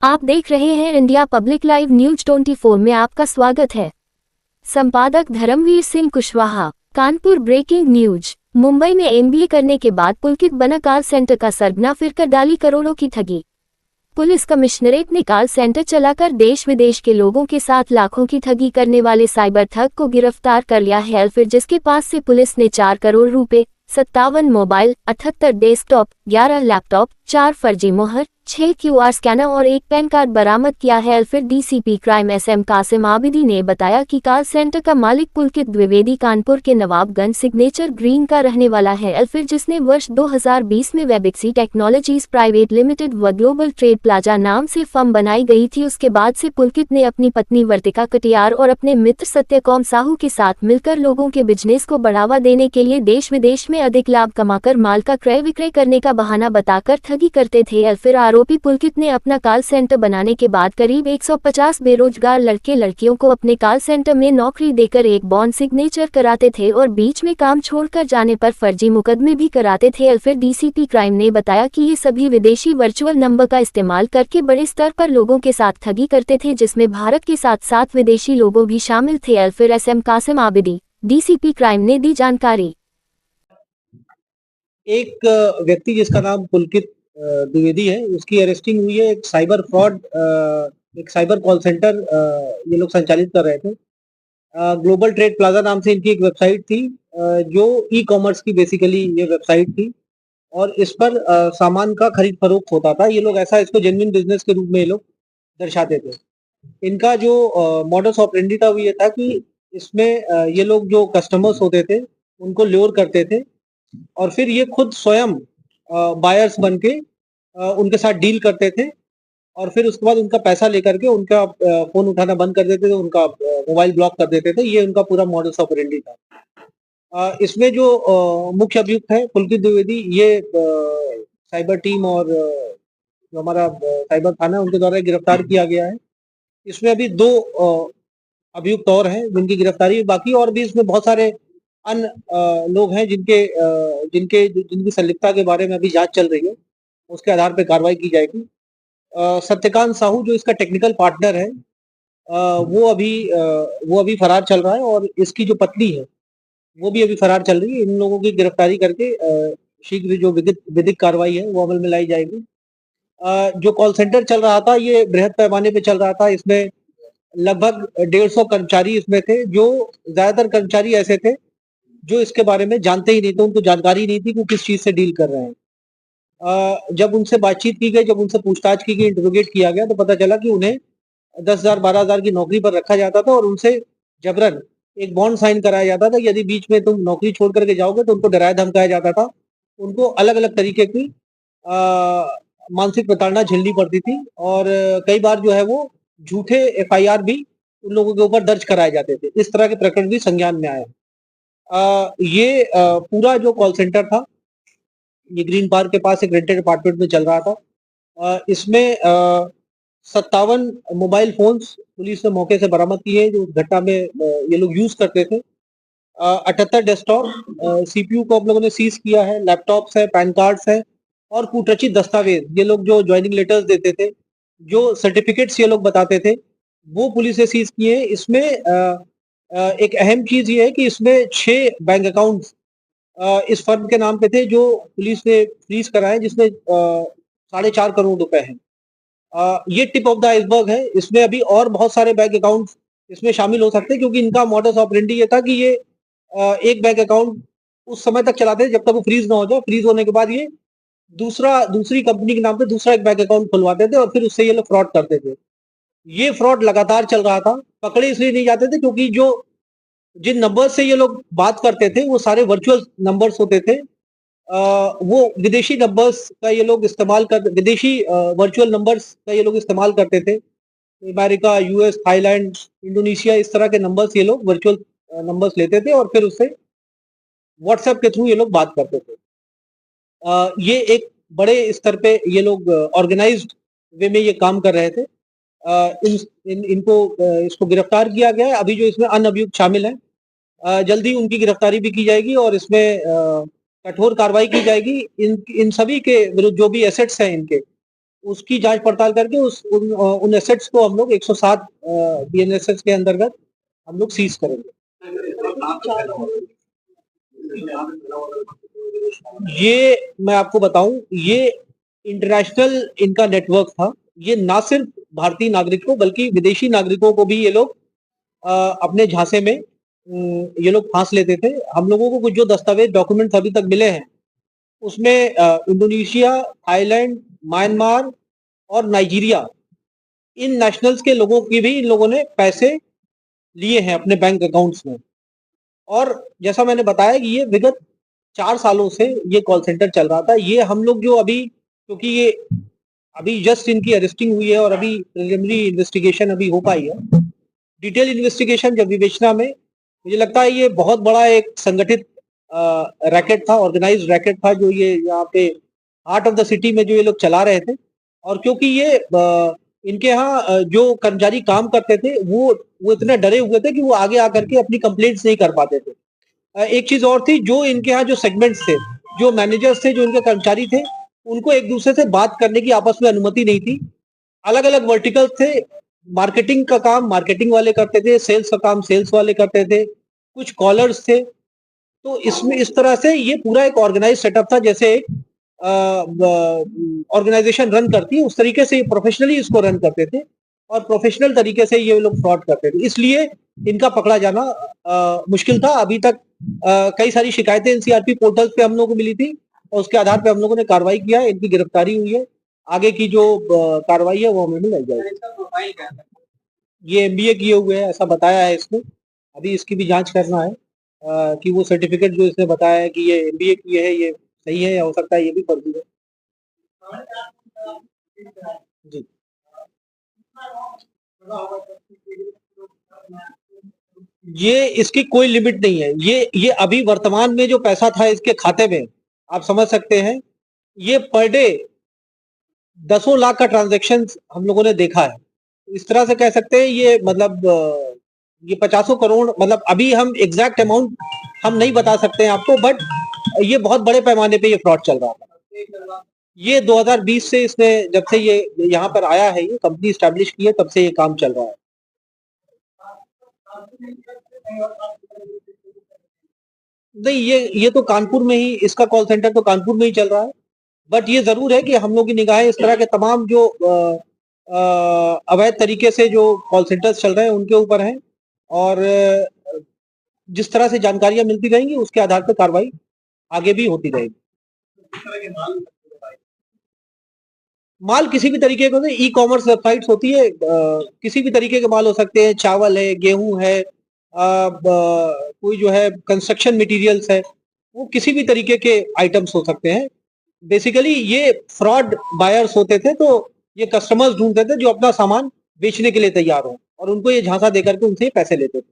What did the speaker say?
आप देख रहे हैं इंडिया पब्लिक लाइव न्यूज 24 में आपका स्वागत है। संपादक धर्मवीर सिंह कुशवाहा। Kanpur breaking news. मुंबई में एमबीए करने के बाद पुलकित बना कॉल सेंटर का सरगना, फिर कर डाली करोड़ों की ठगी। पुलिस कमिश्नरेट ने कॉल सेंटर चलाकर देश विदेश के लोगों के साथ लाखों की ठगी करने वाले साइबर ठग को गिरफ्तार कर लिया है। फिर जिसके पास से पुलिस ने 4 करोड़ रुपए, 57 मोबाइल, 78 डेस्कटॉप, 11 लैपटॉप, 4 फर्जी मोहर, 6 क्यूआर स्कैनर और 1 पैन कार्ड बरामद किया है। फिर DCP crime SM Kasim Abidi ने बताया कि कॉल सेंटर का मालिक पुलकित द्विवेदी कानपुर के नवाबगंज सिग्नेचर ग्रीन का रहने वाला है। फिर जिसने वर्ष 2020 में वेबिक्सी टेक्नोलॉजीज प्राइवेट लिमिटेड व ग्लोबल ट्रेड प्लाजा नाम से फर्म बनाई गई थी। उसके बाद से पुलकित ने अपनी पत्नी वर्तिका कटियार और अपने मित्र सत्यकौम साहू के साथ मिलकर लोगों के बिजनेस को बढ़ावा देने के लिए देश विदेश में अधिक लाभ कमाकर माल का क्रय विक्रय करने का बहाना बताकर ठगी करते थे। फिर आरोपी पुलकित ने अपना कॉल सेंटर बनाने के बाद करीब 150 बेरोजगार लड़के लड़कियों को अपने कॉल सेंटर में नौकरी देकर एक बॉन्ड सिग्नेचर कराते थे और बीच में काम छोड़कर जाने पर फर्जी मुकदमे भी कराते थे। फिर डीसीपी क्राइम ने बताया कि ये सभी विदेशी वर्चुअल नंबर का इस्तेमाल करके बड़े स्तर पर लोगों के साथ ठगी करते थे, जिसमें भारत के साथ साथ विदेशी लोगों भी शामिल थे। फिर SM Kasim Abidi, DCP crime ने दी जानकारी। एक व्यक्ति जिसका नाम पुलकित द्विवेदी है, उसकी अरेस्टिंग हुई है। एक साइबर फ्रॉड, एक साइबर कॉल सेंटर ये लोग संचालित कर रहे थे। ग्लोबल ट्रेड प्लाजा नाम से इनकी एक वेबसाइट थी, जो ई कॉमर्स की बेसिकली ये वेबसाइट थी और इस पर सामान का खरीद फरोख्त होता था। ये लोग ऐसा इसको जेन्युइन बिजनेस के रूप में ये लोग दर्शाते थे। इनका जो मॉडस ऑपरेंडी था वो ये था कि इसमें ये लोग जो कस्टमर्स होते थे उनको ल्योर करते थे और फिर ये खुद स्वयं बायर्स बन के उनके साथ डील करते थे और फिर उसके बाद उनका पैसा लेकर के उनका फोन उठाना बंद कर देते थे, उनका मोबाइल ब्लॉक कर देते थे। ये उनका पूरा मॉडस ऑपरेंडी था। इसमें जो मुख्य अभियुक्त है पुलकित द्विवेदी, ये साइबर टीम और जो हमारा साइबर थाना उनके द्वारा गिरफ्तार किया गया है। इसमें अभी 2 अभियुक्त और हैं जिनकी गिरफ्तारी बाकी, और भी इसमें बहुत सारे अन्य लोग हैं जिनकी संलिप्तता के बारे में अभी जांच चल रही है। उसके आधार पर कार्रवाई की जाएगी। सत्यकांत साहू जो इसका टेक्निकल पार्टनर है, वो अभी फरार चल रहा है और इसकी जो पत्नी है वो भी अभी फरार चल रही है। इन लोगों की गिरफ्तारी करके शीघ्र जो विधिक कार्रवाई है वो अमल में लाई जाएगी। जो कॉल सेंटर चल रहा था ये बृहद पैमाने पे चल रहा था। इसमें लगभग 150 कर्मचारी इसमें थे। जो ज्यादातर कर्मचारी ऐसे थे जो इसके बारे में जानते ही नहीं थे, उनको जानकारी नहीं थी कि किस चीज से डील कर रहे हैं। जब उनसे बातचीत की गई, जब उनसे पूछताछ की गई, इंटरोगेट किया गया, तो पता चला कि उन्हें 10,000 12,000 की नौकरी पर रखा जाता था और उनसे जबरन एक बॉन्ड साइन कराया जाता था। यदि बीच में तुम नौकरी छोड़ करके जाओगे तो उनको डराया धमकाया जाता था। उनको अलग अलग तरीके की मानसिक प्रताड़ना झेलनी पड़ती थी और कई बार जो है वो झूठे एफआईआर भी उन लोगों के ऊपर दर्ज कराए जाते थे। इस तरह के प्रकरण भी संज्ञान में आए। ये पूरा जो कॉल सेंटर था ये ग्रीन पार्क के पास एक रेंटेड अपार्टमेंट में चल रहा था। इसमें 57 मोबाइल फोन्स पुलिस ने मौके से बरामद किए हैं जो उस घटना में ये लोग यूज करते थे। 78 डेस्कटॉप, सीपीयू को हम लोगों ने सीज किया है, लैपटॉप्स है, पैन कार्ड्स है और कूटरचित दस्तावेज। ये लोग जो ज्वाइनिंग लेटर्स देते थे, जो सर्टिफिकेट्स ये लोग बताते थे, वो पुलिस ने सीज किए हैं। इसमें एक अहम चीज ये है कि इसमें 6 बैंक अकाउंट्स इस फर्म के नाम पे थे जो पुलिस ने फ्रीज कराए, जिसमें 4.5 करोड़ रुपए हैं। ये टिप ऑफ द आइसबर्ग है। इसमें अभी और बहुत सारे बैंक अकाउंट इसमें शामिल हो सकते हैं, क्योंकि इनका मॉडस ऑपरेंडी ये था कि ये एक बैंक अकाउंट उस समय तक चलाते थे जब तक वो फ्रीज ना हो जाए। फ्रीज होने के बाद ये दूसरी कंपनी के नाम पे दूसरा एक बैंक अकाउंट खुलवाते थे और फिर उससे ये लोग फ्रॉड करते थे। ये फ्रॉड लगातार चल रहा था। पकड़े इसलिए नहीं जाते थे क्योंकि जिन नंबर से ये लोग बात करते थे वो सारे वर्चुअल नंबर्स होते थे। वो विदेशी नंबर्स का ये लोग विदेशी वर्चुअल नंबर्स का ये लोग इस्तेमाल करते थे। अमेरिका, यूएस, थाईलैंड, इंडोनेशिया, इस तरह के नंबर्स ये लोग वर्चुअल नंबर्स लेते थे और फिर उससे व्हाट्सएप के थ्रू ये लोग बात करते थे। ये एक बड़े स्तर पे ये लोग ऑर्गेनाइज्ड वे में ये काम कर रहे थे। इसको गिरफ्तार किया गया है। अभी जो इसमें अन्य अभियुक्त शामिल हैं, जल्दी उनकी गिरफ्तारी भी की जाएगी और इसमें कठोर कार्रवाई की जाएगी। इन सभी के विरुद्ध जो भी एसेट्स हैं इनके, उसकी जांच पड़ताल करके उन एसेट्स को हम लोग 107 बीएनएसएस के अंतर्गत हम लोग सीज करेंगे। ये मैं आपको बताऊं, ये इंटरनेशनल इनका नेटवर्क था। ये ना सिर्फ भारतीय नागरिकों बल्कि विदेशी नागरिकों को भी ये लोग अपने झांसे में ये लोग फांस लेते थे। हम लोगों को कुछ जो दस्तावेज डॉक्यूमेंट्स अभी तक मिले हैं उसमें इंडोनेशिया, थाईलैंड, म्यांमार और नाइजीरिया, इन नेशनल्स के लोगों की भी इन लोगों ने पैसे लिए हैं अपने बैंक अकाउंट्स में। और जैसा मैंने बताया कि ये विगत 4 सालों से ये कॉल सेंटर चल रहा था। ये हम लोग जो अभी, क्योंकि ये अभी जस्ट इनकी अरेस्टिंग हुई है और अभी प्रिलिमिनरी इन्वेस्टिगेशन अभी हो पाई है। डिटेल इन्वेस्टिगेशन जब विवेचना में मुझे लगता है ये बहुत बड़ा एक संगठित रैकेट था, ऑर्गेनाइज्ड रैकेट था, जो ये यहाँ पे हार्ट ऑफ द सिटी में जो ये लोग चला रहे थे। और क्योंकि ये इनके यहाँ जो कर्मचारी काम करते थे वो इतने डरे हुए थे कि वो आगे आकर के अपनी कंप्लेंट्स नहीं कर पाते थे। एक चीज और थी, जो इनके यहाँ जो सेगमेंट्स थे, जो मैनेजर्स थे, जो इनके कर्मचारी थे, उनको एक दूसरे से बात करने की आपस में अनुमति नहीं थी। अलग अलग वर्टिकल्स थे। मार्केटिंग का काम मार्केटिंग वाले करते थे, सेल्स का काम सेल्स वाले करते थे, कुछ कॉलर्स थे। तो इसमें इस तरह से ये पूरा एक ऑर्गेनाइज सेटअप था, जैसे एक ऑर्गेनाइजेशन रन करती है उस तरीके से प्रोफेशनली इसको रन करते थे और प्रोफेशनल तरीके से ये लोग फ्रॉड करते थे। इसलिए इनका पकड़ा जाना मुश्किल था। अभी तक कई सारी शिकायतें एनसीआरपी पोर्टल पे हम लोगों को मिली थी और उसके आधार पे हम लोगों ने कार्रवाई किया है। इनकी गिरफ्तारी हुई है। आगे की जो कार्रवाई है वो हमें मिल जाएगी। ये एमबीए किए हुए है ऐसा बताया है इसने। अभी इसकी भी जांच करना है कि वो सर्टिफिकेट जो इसने बताया है कि ये एमबीए किए है ये सही है या हो सकता है ये भी फर्जी है। जी, ये इसकी कोई लिमिट नहीं है। ये अभी वर्तमान में जो पैसा था इसके खाते में, आप समझ सकते हैं, ये पर डे 10 लाख का ट्रांजैक्शन हम लोगों ने देखा है। इस तरह से कह सकते हैं ये मतलब ये 50 करोड़, मतलब अभी हम एग्जैक्ट अमाउंट हम नहीं बता सकते हैं आपको, बट ये बहुत बड़े पैमाने पे ये फ्रॉड चल रहा था। ये 2020 से इसने, जब से ये यहाँ पर आया है, ये कंपनी स्टैब्लिश की है, तब से ये काम चल रहा है। नहीं, ये तो कानपुर में ही, इसका कॉल सेंटर तो कानपुर में ही चल रहा है। बट ये जरूर है कि हम लोग की निगाहें इस तरह के तमाम जो अवैध तरीके से जो कॉल सेंटर्स चल रहे हैं उनके ऊपर हैं। और जिस तरह से जानकारियां मिलती रहेंगी उसके आधार पर कार्रवाई आगे भी होती रहेगी। माल किसी भी तरीके के, ई कॉमर्स वेबसाइट्स होती है, किसी भी तरीके के माल हो सकते हैं। चावल है, गेहूं है, कोई जो है कंस्ट्रक्शन मटेरियल्स है, वो किसी भी तरीके के आइटम्स हो सकते हैं। बेसिकली ये फ्रॉड बायर्स होते थे, तो ये कस्टमर्स ढूंढते थे जो अपना सामान बेचने के लिए तैयार हो और उनको ये झांसा देकर के उनसे पैसे लेते थे।